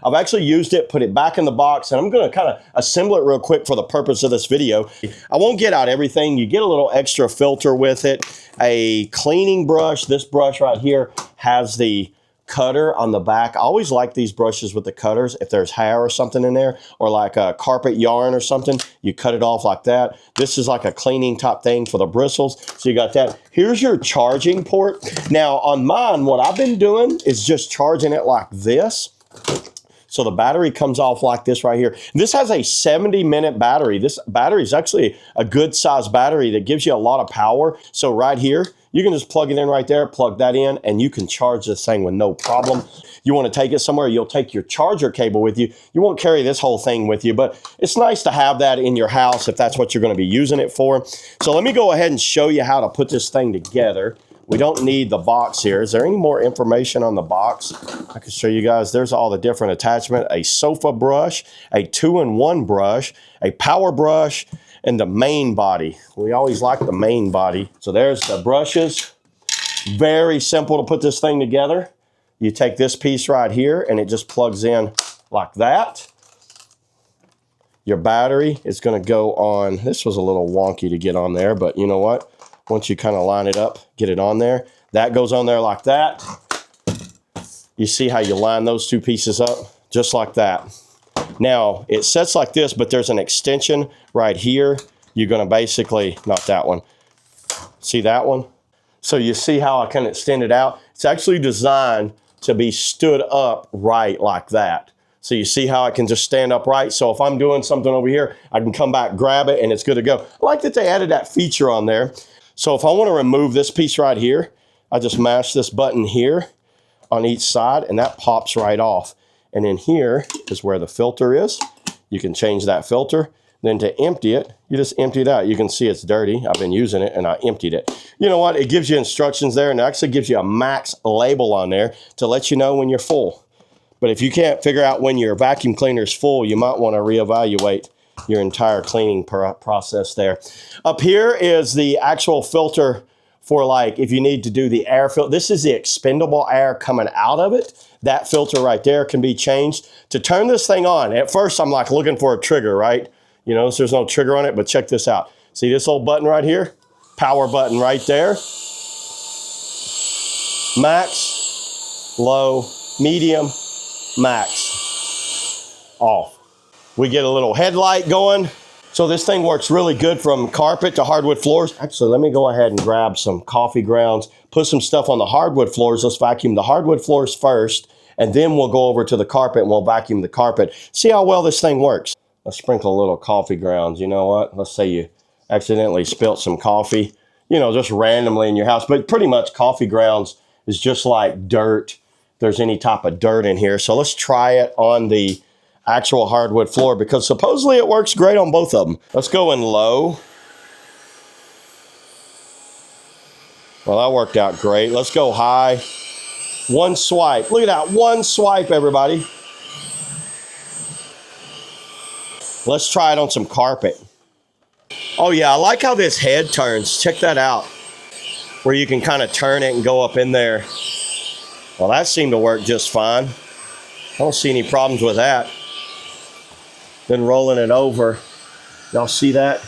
I've actually used it, put it back in the box, and I'm going to kind of assemble it real quick for the purpose of this video. I won't get out everything. You get a little extra filter with it, a cleaning brush. This brush right here has the cutter on the back. I always like these brushes with the cutters. If there's hair or something in there, or like a carpet yarn or something, you cut it off like that. This is like a cleaning top thing for the bristles. So you got that. Here's your charging port. Now on mine, what I've been doing is just charging it like this. So the battery comes off like this right here. This has a 70-minute battery. This battery is actually a good size battery that gives you a lot of power. So right here, you can just plug it in right there, plug that in, and you can charge this thing with no problem. You want to take it somewhere, you'll take your charger cable with you. You won't carry this whole thing with you, but it's nice to have that in your house if that's what you're going to be using it for. So let me go ahead and show you how to put this thing together. We don't need the box here. Is there any more information on the box? I can show you guys. There's all the different attachment, a sofa brush, a 2-in-1 brush, a power brush, and the main body. We always like the main body. So there's the brushes. Very simple to put this thing together. You take this piece right here and it just plugs in like that. Your battery is going to go on. This was a little wonky to get on there, but you know what? Once you kind of line it up, get it on there. That goes on there like that. You see how you line those two pieces up? Just like that. Now, it sets like this, but there's an extension right here. You're going to basically, not that one. See that one? So you see how I can extend it out? It's actually designed to be stood up right like that. So you see how I can just stand upright? So if I'm doing something over here, I can come back, grab it, and it's good to go. I like that they added that feature on there. So if I want to remove this piece right here, I just mash this button here on each side, and that pops right off. And in here is where the filter is. You can change that filter. Then to empty it, you just empty it out. You can see it's dirty. I've been using it, and I emptied it. You know what? It gives you instructions there, and it actually gives you a max label on there to let you know when you're full. But if you can't figure out when your vacuum cleaner is full, you might want to reevaluate your entire cleaning process there. Up here is the actual filter for, like, if you need to do the air filter. This is the expendable air coming out of it. That filter right there can be changed. To turn this thing on, at first I'm like looking for a trigger, right? You know, so there's no trigger on it, but check this out. See this little button right here? Power button right there. Max, low, medium, max, off. We get a little headlight going. So this thing works really good from carpet to hardwood floors. Actually, let me go ahead and grab some coffee grounds, put some stuff on the hardwood floors. Let's vacuum the hardwood floors first, and then we'll go over to the carpet and we'll vacuum the carpet. See how well this thing works. Let's sprinkle a little coffee grounds. You know what? Let's say you accidentally spilt some coffee, you know, just randomly in your house. But pretty much coffee grounds is just like dirt. If there's any type of dirt in here. So let's try it on the actual hardwood floor, because supposedly it works great on both of them. Let's go in low. Well, that worked out great. Let's go high. One swipe. Look at that. One swipe, everybody. Let's try it on some carpet. Oh yeah, I like how this head turns. Check that out. Where you can kind of turn it and go up in there. Well, that seemed to work just fine. I don't see any problems with that. Then rolling it over. Y'all see that?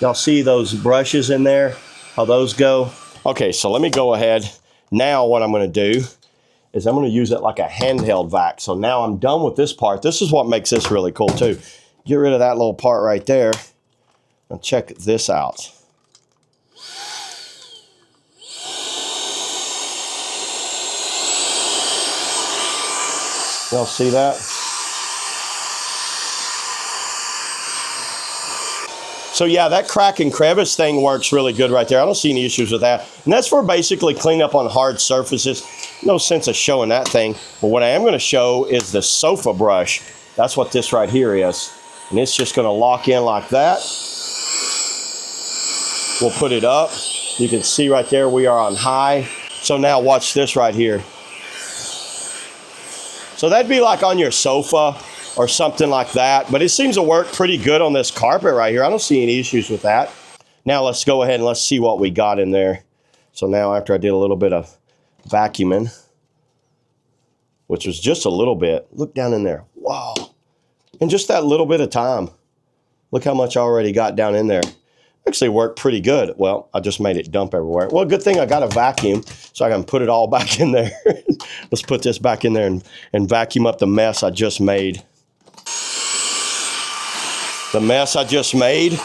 Y'all see those brushes in there? How those go? Okay, so let me go ahead. Now what I'm going to do is I'm going to use it like a handheld vac. So now I'm done with this part. This is what makes this really cool too. Get rid of that little part right there. And check this out. Y'all see that? So yeah, that crack and crevice thing works really good right there. I don't see any issues with that. And that's for basically cleaning up on hard surfaces. No sense of showing that thing. But what I am going to show is the sofa brush. That's what this right here is. And it's just going to lock in like that. We'll put it up. You can see right there we are on high. So now watch this right here. So that'd be like on your sofa or something like that. But it seems to work pretty good on this carpet right here. I don't see any issues with that. Now let's go ahead and let's see what we got in there. So now after I did a little bit of vacuuming, which was just a little bit. Look down in there. Wow. And just that little bit of time. Look how much I already got down in there. Actually worked pretty good. Well, I just made it dump everywhere. Well, good thing I got a vacuum so I can put it all back in there. Let's put this back in there and vacuum up the mess I just made. The mess I just made.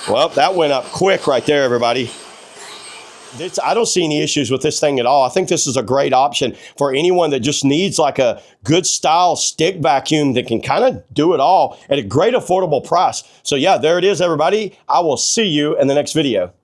Well, that went up quick right there, everybody. I don't see any issues with this thing at all. I think this is a great option for anyone that just needs like a good style stick vacuum that can kind of do it all at a great affordable price. So yeah, there it is, everybody. I will see you in the next video.